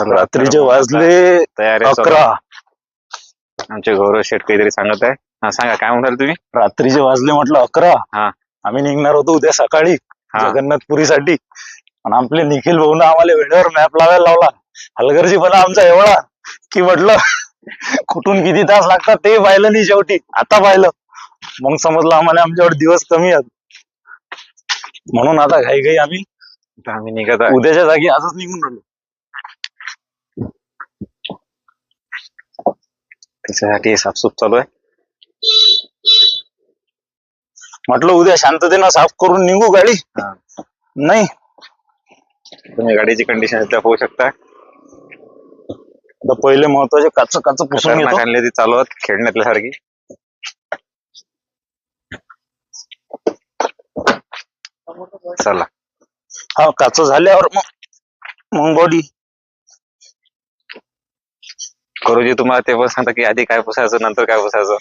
रात्रीचे वाजले तयारी 11. आमचे गौरव शेठ काहीतरी सांगत आहे. हा सांगा, काय म्हणाल तुम्ही? रात्रीचे वाजले म्हटलं 11. हा. आम्ही निघणार होतो उद्या सकाळी जगन्नाथपुरीसाठी. आणि आपले निखिल भाऊन आम्हाला वेळेवर मॅप लावायला लावला. हलगर्जीपणा आमचा एवढा की म्हटलं कुठून किती तास लागतात ते पाहिलं नाही. शेवटी आता पाहिलं, मग समजलं आम्हाला आमच्यावर दिवस कमी आहेत. म्हणून आता घाई आम्ही निघत आहे. उद्याच्या जागी आजच निघून राहिलो. त्याच्यासाठी साफसूफ चालू आहे. म्हटलं उद्या शांततेनं साफ करून निघू गाडी. नाही तुम्ही गाडीची कंडिशन पाहू शकता. पहिले महत्वाचे काच पुसून घेतो. ती चालू आहेत खेळण्यातल्यासारखी. चला, हा काच झाल्यावर मग बॉडी करूजी. तुम्हाला ते पण सांगता की आधी काय पुसायचं नंतर काय पुसायचं.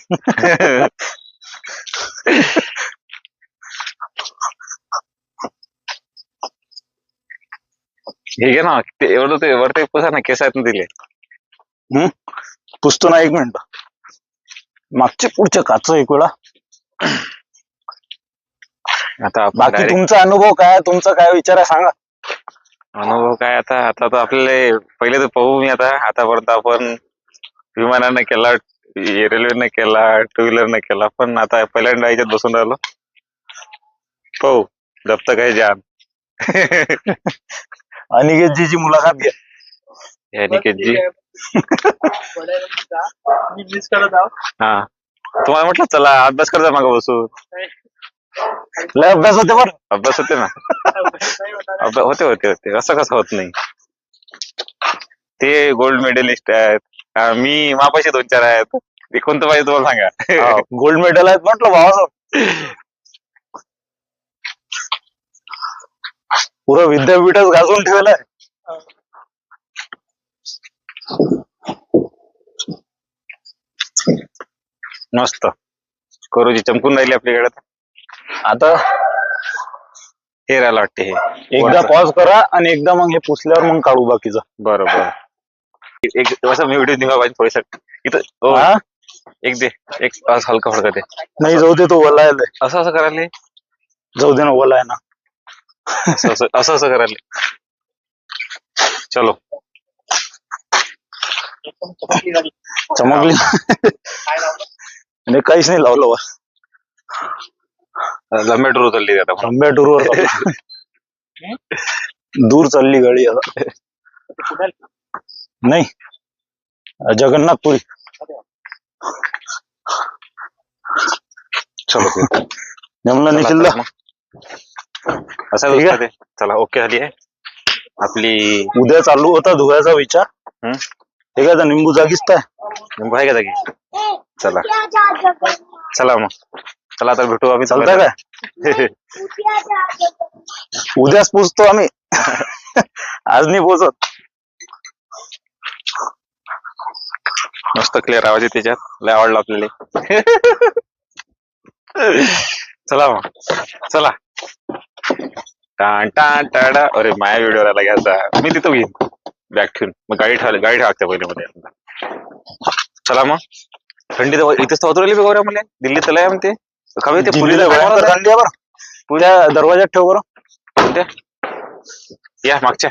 हे घे ना, ते एवढं ते वरती पुसा ना, केस आहेत ना दिले. पुसतो ना, 1 मिनिट. मागचे पुढचे काच एक वेळा. आता बाकी तुमचा अनुभव काय, तुमचा काय विचार आहे सांगा. अनुभव काय, आता तर आपल्याला पहिले तर पाहू. मी आतापर्यंत आपण विमानाने केला, रेल्वेने केला, 2 व्हीलरने केला, पण आता पहिल्यांदा याच्यात बसून राहिलो. पाहू जब तक है जान. अनिकेतजीची मुलाखत घ्या. अनिकेतजी. हा, तुम्हाला म्हटलं चला अभ्यास करता मागं बसून. लय अभ्यास होते बरं. अभ्यास होते ना. होते असं कसं होत नाही. ते गोल्ड मेडलिस्ट आहेत, मी मापाशी 2-4 आहेत. ते कोणतं पाहिजे तुम्हाला सांगा. गोल्ड मेडल आहेत म्हटलं भावासाहेब. पुरं विद्यापीठच गाजून ठेवलंय. मस्त करूजी चमकून राहिली आपली गाड्यात. आता हे राहायला वाटते. हे एकदा पॉज करा आणि एकदा मग हे पुसल्यावर मग काढू बाकीचं. बरोबर. एक असं मी व्हिडिओ निघा पाहिजे थोडस इथं. एक दे, एक हलका फडका दे. नाही जाऊ दे, तो ओला आहे. असं करायला जाऊ दे ना, ओला आहे ना. असं करायला. चलो, चमकली. काहीच नाही लावलं. लंब्या टूर चालली आता. लंब्या टूरवर दूर चालली गाडी आता. नाही, जगन्नाथपुरी. चलो जमलं निखिल. असं ते चला, ओके झाली आहे आपली. उद्या चालू होता धुवायचा विचार. हे काय निंबू जागीच काय. निंबू आहे का जागी. चला मग, चला आता भेटू आम्ही. चालतंय काय. उद्याच पोचतो आम्ही. आज नाही पोचत. मस्त क्लिअर आवाज आहे त्याच्यात. लय आवडलं आपल्याला. चला मग, चला. टाण टाण टाडा. अरे माया व्हिडिओ राहिला घ्यायचा. मी तिथं घेईन बॅग ठेवून. मग गाडी ठेवागते पहिले मध्ये. चला मग. थंडी तर इथेच उतरली गौऱ्या मला. दिल्ली तलाय म्हणते. थंडी बरं. पुढ्या दरवाज्यात ठेव बरं. या मागच्या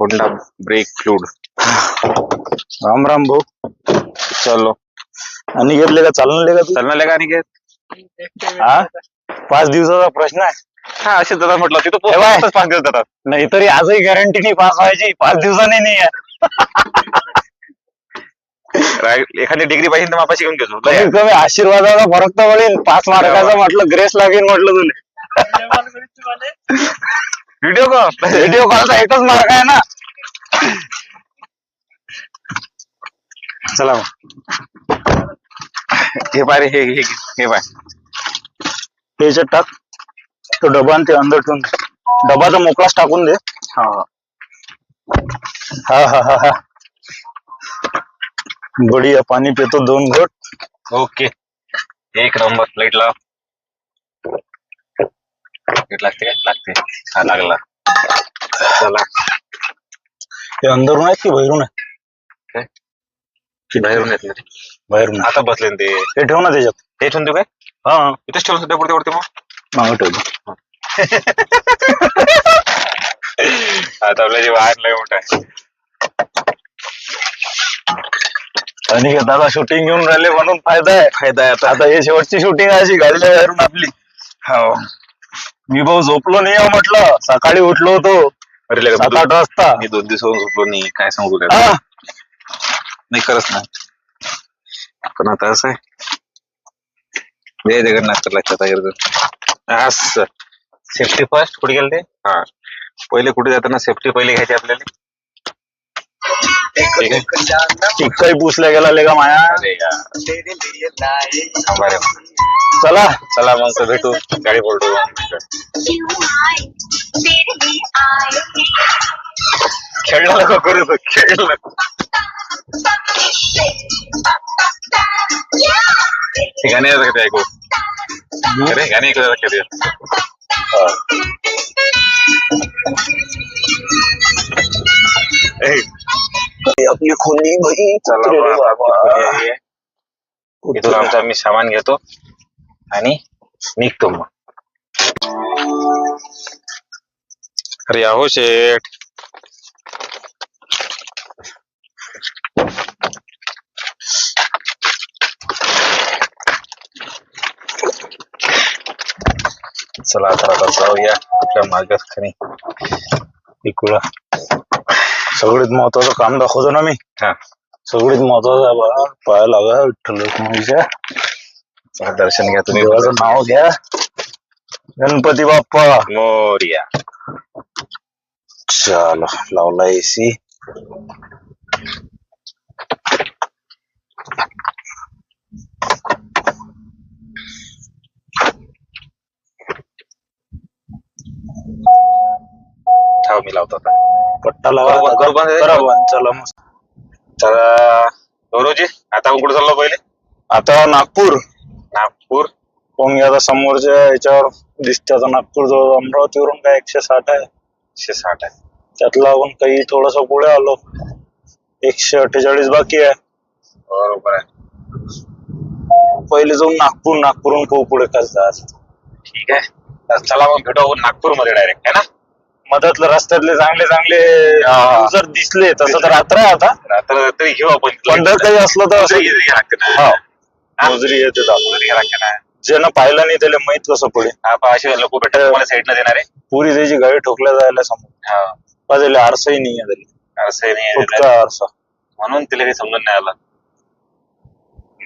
Honda break fluid. Ram Ram भाऊ. चलो. आणि घेतले का चालणार का? चालणार का आणि 5 दिवसाचा प्रश्न आहे. हा, असे दादा म्हटलं तिथं 5 दिवस जातात. नाही तरी आजही गॅरंटी नाही पास व्हायची. 5 दिवसांनी नाही आहे. एखादी डिग्री पाहिजे तर मापाशी घेऊन घेतो. कमी आशीर्वादाचा फरक तर पडेल. 5 मार्काचा म्हटलं ग्रेस लागेल म्हटलं तुला. व्हिडिओ कॉलचा एकच मार्क आहे ना. चला मग. हे पाय हे पाय ह्याच्यात टाक. तो डबा ते अंदर ठेवून. डबा तर मोकळाच टाकून दे. हा. बढिया. पाणी पितो 2 घोट. ओके, एक नंबर. लाईट लाव. बिस्किट लागते काय लागते हा लागला चला हे अंदरून आहेत की बाहेरून आहे? काय बाहेरून येत नाही बाहेरून आहे. आता बसले ना ते हे ठेव ना त्याच्यात. हे ठेवून देऊ काय हा इथेच ठेवून सध्या पुढे मग मागं ठेवतो. आता आपल्या जे वाहन लय मोठा आहे आणि दादा शूटिंग घेऊन राहिले म्हणून फायदा आहे. फायदा आहे आता आता हे शेवटची शूटिंग आहे अशी गाडीच्या बाहेरून आपली. हो मी भाऊ झोपलो नाही आहे म्हटलं, सकाळी उठलो होतो अरे लगा 7-8 वाजता. मी 2 दिवस होऊन झोपलो नाही काय सांगू तुला हा, नाही खरंच नाही पण आता असं आहे जय जगन्नाथ तर लक्षात आहे असं सेफ्टी फर्स्ट कुठे गेलं ते हा पहिले कुठे जाताना सेफ्टी पहिले घ्यायची आपल्याला ठीक आहे चिक्काही पुसल्या गेला लेगा माया. अरे यार थांबा रे. चला चला मग तर भेटू गाडी बोलतो खेळला नको करू तो, खेळला नको. ते गाणे येतात का ते ऐकू अरे गाणे ऐकू येतात का ते ए, आपली खोली भाई. चला रे बा, बाबा. आपली खोली आहे. इथून आमचं आम्ही सामान घेतो आणि निघतो मग अरे आहो शेठ चला आता जाऊया आपल्या मार्गात खरी इकडं सगळ्यात महत्वाचं काम दाखवतो ना मी. हा सगळ्यात महत्वाचं आहे बा, पाया लागा विठ्ठल रखुमाईच्या. चला दर्शन घ्या तुम्ही देवाचं नाव घ्या. गणपती बाप्पा. मोरया चला लावला एसी. ठाव मी लावतो आता पट्टा लावा. करू बंद हे? करा बंद. चला मग चला गौरवजी आता आपण कुठे चाललो पहिले आता नागपूर. नागपूर कोण आता समोरच्या याच्यावर दिसते आता नागपूर जवळ अमरावतीवरून काय 160 आहे. 160 आहे त्यातला आपण काही थोडस पुढे आलो. 148 बाकी आहे. बरोबर आहे पहिले जाऊन नागपूरहून खूप पुढे कसं. ठीक आहे तर चला मग भेटू आपण नागपूर मध्ये डायरेक्ट आहे ना मधातले रस्त्यातले चांगले चांगले हा. जर दिसले तसं तर रात्र आहे आता. रात्र तरी घेऊ आपण पण जर काही असलं तर असं मोजरी लागते ना हा. हा? मोजरी येते दाखव. मोजरी लागते ना ज्यानं पाहिलं नाही त्याला माहित कसं पुढे. आपण असे लोक भेटत तुम्हाला साईडला देणार आहे पुरी त्याची गाडी ठोकल्या जायला समोर. हा. त्याला आरसाही नाही आहे त्याला. असं नाही फुटका आरसा. म्हणून तिला काही समजून नाही आलं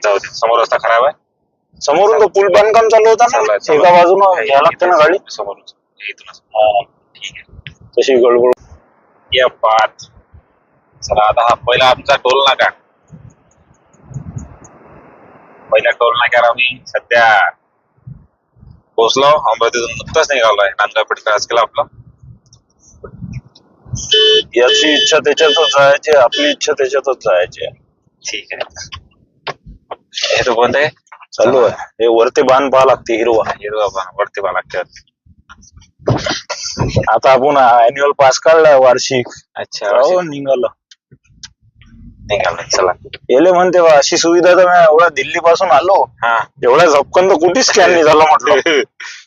जाऊ दे समोर रस्ता खराब आहे समोरून तो पूल बांधकाम चालू होता ना. चला, चला. एका बाजूनं घ्या लागते ना गाडी. समोरून इथूनच हा. ठीक आहे तशी गडबड. या पाच चला आता हा पहिला आमचा टोल नाका पहिला टोल नाक्यावर आम्ही सध्या पोहोचलो अमरावतीतून नुकताच निघालोय नांदगावपेठ क्रॉस केला आपला याची इच्छा त्याच्यातच जायची, आपली इच्छा त्याच्यातच जायची. ठीक आहे हे तो कोणतं आहे चालू आहे. हे वरती बांध पाहा लागते हिरवा. हिरवा वरती बा लागतात आता आपण अॅन्युअल पास काढलाय वार्षिक. अच्छा हो निघालं. निघालोय चला येले म्हणते बा अशी सुविधा तर मी एवढ्या दिल्ली पासून आलो हा एवढ्या झपकन तर कुठेच स्कॅन नाही झालं म्हटलं.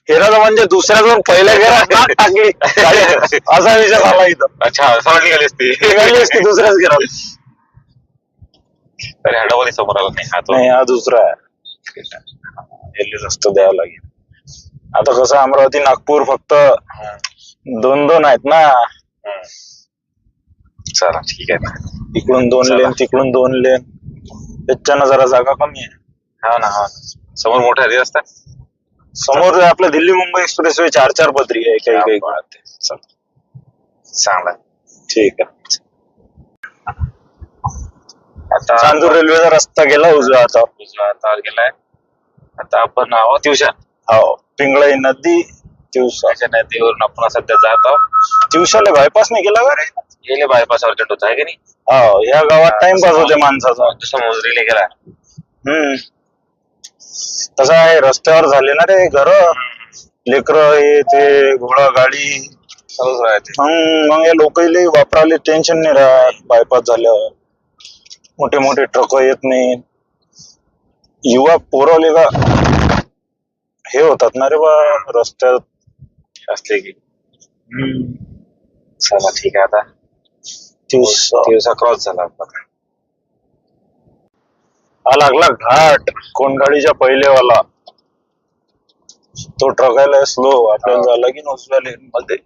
हेरा म्हणजे दुसऱ्या जर पहिल्या गेला टाकली गाडी. असा विषय झाला इथं. अच्छा समोर निघाली असती निघाली असती दुसऱ्याच गेला. अरे हा डबल समोर आला नाही हा तो नाही हा दुसरा आहे. याले रस्त द्यावं लागेल. आता कसं अमरावती नागपूर फक्त 2-2 आहेत ना. चला ठीक आहे ना इकडून 2 चला. लेन तिकडून 2 लेन. त्याच्यानं जरा जागा कमी आहे. हा ना हा समोर मोठा रस्ता समोर आपल्या दिल्ली मुंबई एक्सप्रेस वे 4-4 पदरी आहे. काही काही चांगला ठीक आहे. आता चांदूर रेल्वेचा रस्ता गेला उजव्या हातावर. उजव्या हातावर गेलाय आता आपण आहोत दिवसा हो पिंगळाई नदी तिवसा. त्याच्या नदीवरून आपण सध्या जात आहोत तिवसाला बायपास नाही केला का रे. गेले बायपास अर्जंट होत आहे की नाही हो या गावात टाइमपास होते माणसाचा. दुसरा मोजरीला गेला तसं आहे रस्त्यावर झाले ना रे घर. लेकर हे ते घोडा गाडी चालूच राहते. मग या लोकांना वापरायला टेन्शन नाही राहत. बायपास झालं, मोठे मोठे ट्रक येत नाही. युवा पोरवले का हे होतात ना रे बा रस्त्यात असले की चला ठीक आहे. आता दिवसा क्रॉस झाला आपला. हा लागला घाट कोंडाळीच्या पहिलेवाला. तो ट्रकायला स्लो आपल्याला झाला की नसवाले मध्ये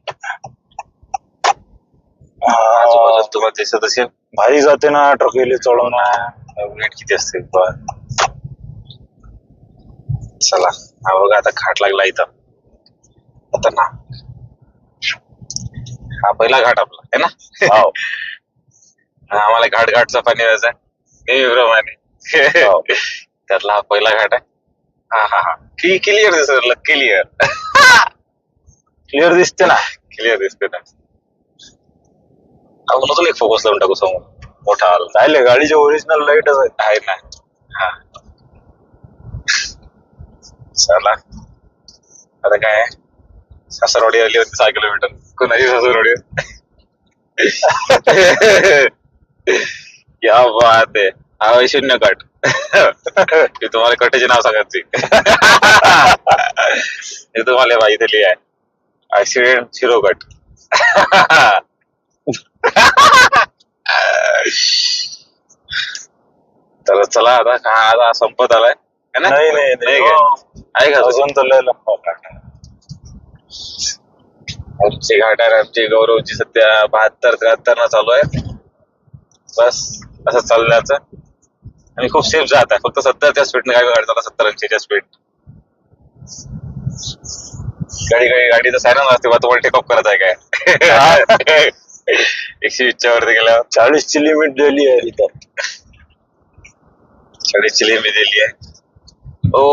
आजूबाजूला तुम्हाला दिसत असेल भारी जाते ना ट्रकेले चढवणं. वेट किती असते. चला हा बघा आता घाट लागला इथं. आता ना हा पहिला घाट आपला आहे ना. हाव. आम्हाला घाट घाटचा पाणी द्यायचा नेहमीप्रमाणे. त्यातला हा पहिला घाट आहे. हा हा हा क्लिअर दिसत. क्लिअर क्लिअर दिसते ना. क्लिअर दिसते ना. आपण अजून एक फोकस लावून टाकू समोर मोठा आला राहिले गाडीचे ओरिजिनल लाईटच आहे ना. हा चला आता काय सासरवाडी आली होती 6 किलोमीटर. कोणाची सासरवाडी. क्या बात आहे. हा 0 कट. मी तुम्हाला कटेचे नाव सांगायचे. हे तुम्हाला माहिती लिहि आहे. Accident 0 cut. तर चला आता का आता संपत आलाय है ना. नाही नाही नाही काय? आहे का अजून तर लय लंबा घाट आहे. आमची घाट आहे. आमची गौरवची सध्या 72-73 न चालू आहे. बस असं चालण्याचं आणि खूप सेफ जात आहे. फक्त 70च्या स्पीडने काय गाडी चालला. 70-80च्या स्पीड. गाडी तर सायरन असते बा. तुम्हाला टेकअप करत आहे काय. 120च्या वरती गेल्यावर 40ची लिमिट दिली आहे इथं. 40ची लिमिट दिली आहे. ओ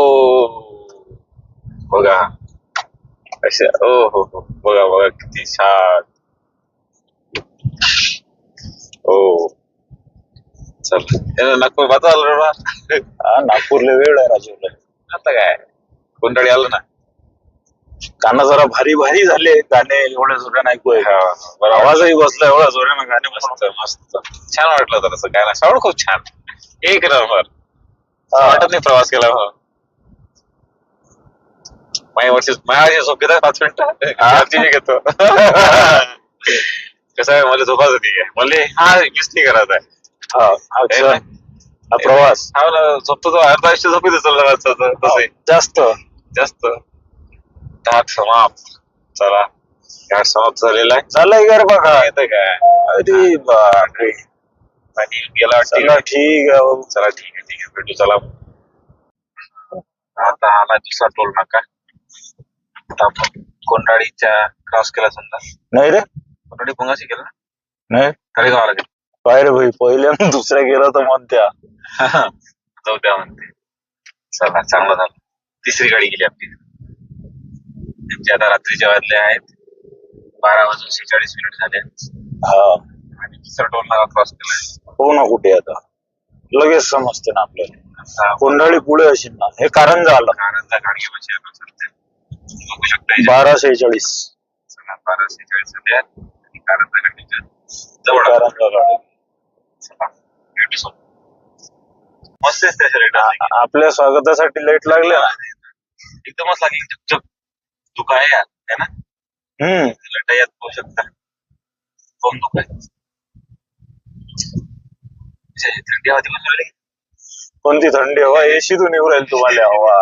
बघा अशा. ओ हो हो बघा बघा किती छान. हो चल नागपूर बाता आलं बा. हा नागपूरला वेळ आहे राजूला. आता काय कोंडाळी आलं ना. गाणं जरा भारी भारी झाले. गाणे एवढ्या जोरानं ऐकू आहे. बरं आवाजही बसला एवढ्या जोरानं. गाणे मस्त मस्त छान वाटलं होतं तसं काय ना. साऊंड खूप छान. एक नंबर. वाटत नाही प्रवास केला. माझ्या झोप घेतात 5 मिनिटं घेतो. कसं आहे मला झोपाच होती. मला हा मिस नाही करत आहे. हा प्रवास. हा ना झोपतो तो अर्धा आयुष्य झोपीत चालला तसं जास्त जास्त. घाट समाप्त. चला घाट समाप्त झालेला आहे. झालंय घर बघा. येतं काय. अरे बापरे. आणि गेला चला ठीक आहे भाऊ. चला ठीक आहे भेटू. चला आता आला दुसरा टोल नाका. आता आपण कोंडाळीच्या क्रॉस केला समजा. नाही रे कोंडाळी भोंगाशी केला नाही. तळेगाव लागेल. काय रे भाई पहिल्यांदा दुसऱ्या गेला तर म्हणत्या जाऊ द्या म्हणते. चला चांगलं झालं. तिसरी गाडी गेली आपली. त्यांचे आता रात्रीच्या वाजले आहेत 12:46 झाले. हा आणि दुसरा टोल नाका क्रॉस केलाय. हो ना. कुठे आता लगेच समजते ना आपल्याला. कोंडाळी पुढे असेल ना. हे कारंजा आलं. कारंजा गाडगे बघू शकता. 12:46. चला 12:46 झाले आणि कारंजा गाडीच्या जवळ कारंजा गाडी. चला भेटू. मस्त आहे. आपल्या स्वागतासाठी लाईट लागले ना. एकदमच लागेल. झकझक धुका आहे है ना. लाईट यात पाहू शकता. कोण धुका आहे. थंडी हवा दिवस राहिली. कोणती थंडी हवा. एशीतून येऊ राहील तुम्हाला हवा.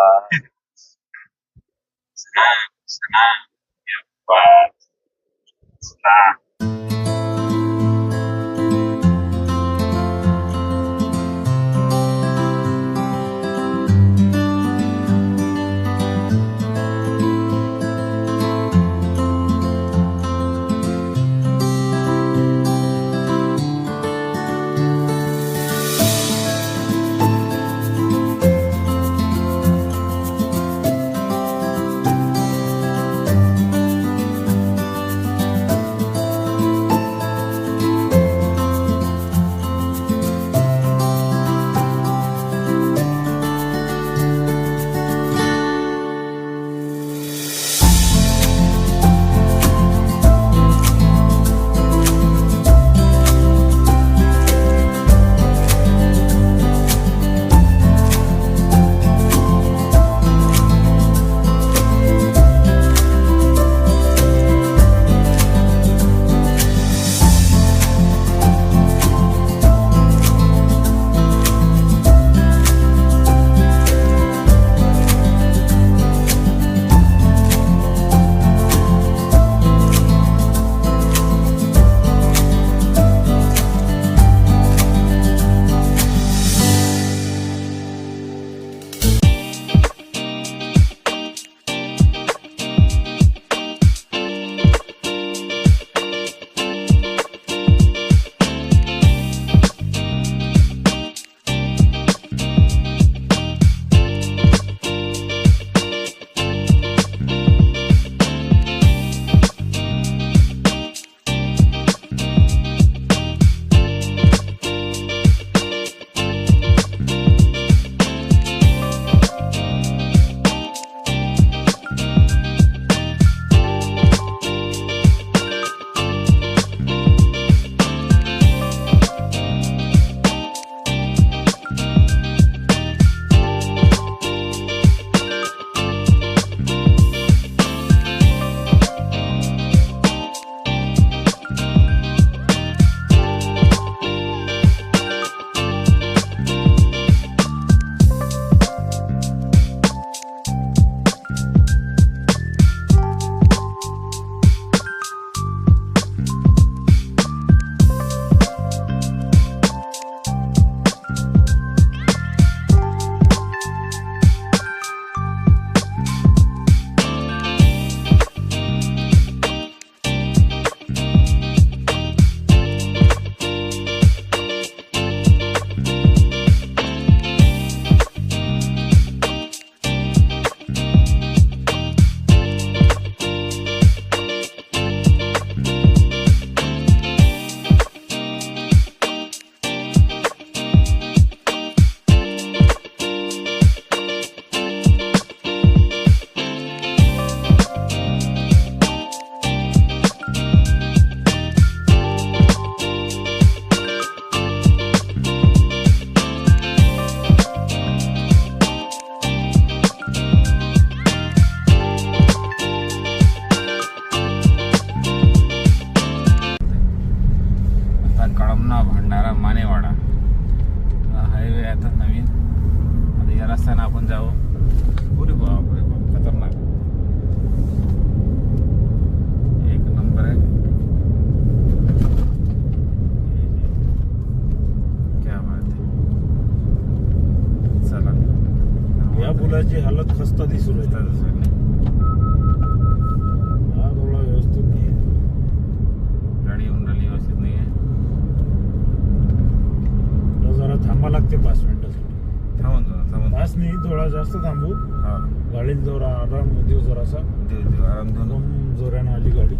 थांबू, हा गाडीला जरा आराम देऊ जरासा. देव देव आराम देऊ ना. एकदम जोरानं आली गाडी.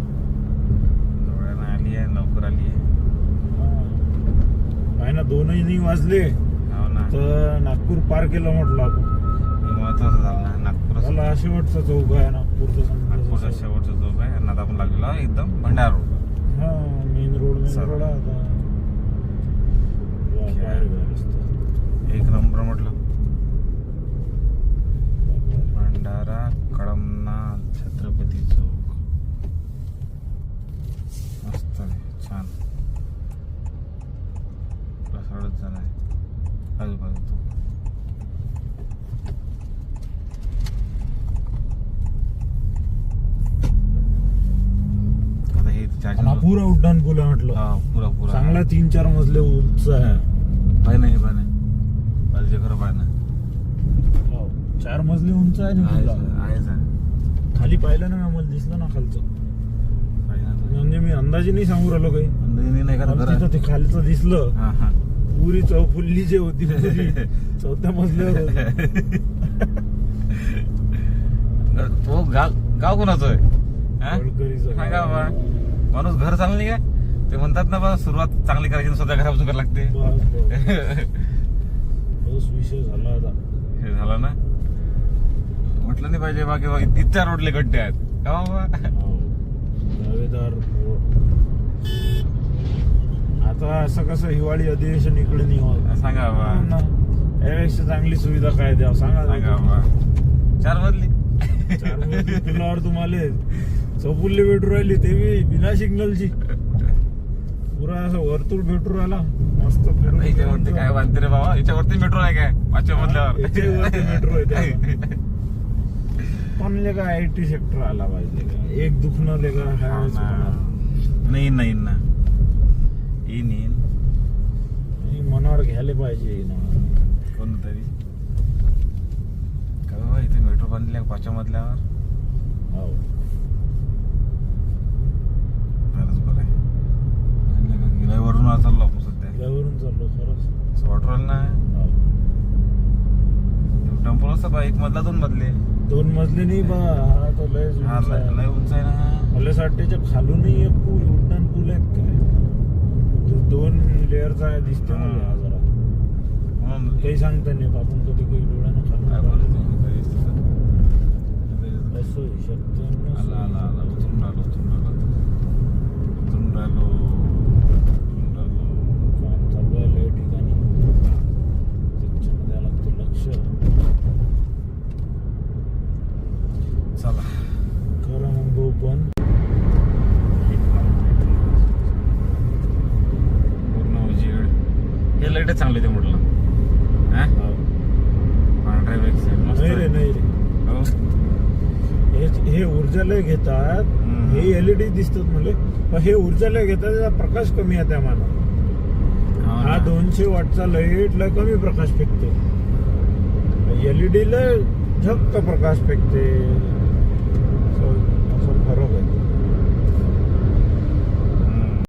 डोळ्यानं आली आहे, लवकर आली आहे. आहे ना, 2 वाजले हो ना, तर नागपूर पार केलं म्हटलं आपण. हे महत्वाचं झालं ना. नागपूर मला शेवटचा चौक आहे नागपूरचा. नागपूरचा शेवटचा चौक आहे आणि आता आपण लागलेलो आहे एकदम भंडारा रोड. हा, मेन रोड सर्व. आहे आता. वा, बाहेर बाहेर रस्ता. एक नंबर म्हटलं. भंडारा कळमना छत्रपती चौक मस्त आहे, छान. प्रसाडच जण आहे आजूबाजू तो. आता हे आणि चार्जिंग हा पुरा उड्डाण पूल आहे म्हटलं. हा पुरा पुरा चांगला 3-4 मजले उंच आहे. पाय नाही पाय नाही पाहिजे खरं पाय नाही 4 मजले उंच आहे ना पुला. आहेच आहे. खाली पाहिलं ना, मला दिसलं ना खालचं. पाहिजे ना तर. म्हणजे मी अंदाजे नाही सांगू राहिलो काही. अंदाजे नाही का मला घर तिथं ते खालचं दिसलं. हा हा पुरी चौफुल्ली जे होती पुरी 4थ्या मजल्यावर होती. तो गाव कोणाचं आहे हा? गडकरीचं सांगा बाबा. माणूस घर चांगलं नाही काय ते म्हणतात ना बा, सुरुवात चांगली करायची आणि स्वतः घरापासून करायला लागते. तोच विषय झाला आता. हे झालं ना, म्हटलं नाही पाहिजे बा किंवा इतक्या रोडले गड्डे आहेत का बाबा. दावेदार रोड. आता असं कसं हिवाळी अधिवेशन इकडे नाही होत. सांगा बाबा. यापेक्षा चांगली सुविधा काय द्यावं सांगा. सांगा बाबा. 4 मजली 4 मजली पुलावर तुम्हाला चौफुल्ली भेटू राहिली, ते बी बिना सिग्नलची. पुरा असं वर्तुळ भेटू राहिला मस्त. याच्यावरती काय बांधते रे बाबा, याच्यावरती मेट्रो आहे काय 5व्या मजल्यावर. मेट्रो आहे पण लेका IT सेक्टर आला पाहिजे का. एक दुखणं लेका नाही नाही ना येईन मनावर घ्यायला पाहिजे ना कोणतरी. का बाबा इथे मेट्रो बांधली 5व्या मजल्यावर. हो. बरंच बरं आहे. गिराईवरून चाललो आपण सध्या. त्यावरून चाललो खरंच. असं वाटू राहिलं ना. हो. टेम्पल असतं बा 1 मजला 2 मजले. 2 मजले नाही बा. हा तो लय हा उंच आहे. लय उंच आहे ना. मला साठेच्या खालूनही एक पूल उड्डाण पूल आहे काय. तो 2 लेअरचा आहे दिसते मला हा जरा. म्हणून काही सांगता नाही आपण कधी काही डोळ्यानं काय खालून बोलत नाही, काही दिसतं. असं शक्य आला आला आला उतरून राहिलो काम चालू आहे लय ठिकाणी. त्याच्यानं द्यावं लागतं लक्ष. चला खरं मग भाऊ पण पूर्ण उजेड. हे लाईटच चांगले ते म्हटलं. हा पांढऱ्या पेक्षा मस्त नाही रे आहे. नाही रे. हो. हे ऊर्जालय घेतात. हे LED दिसतात मला, पण हे ऊर्जालय घेतात त्याचा प्रकाश कमी आहे त्या मानात. हो हा ना. 200 वॉटचा लाईट लय कमी प्रकाश फेकते. LED ला झक्क प्रकाश फेकते.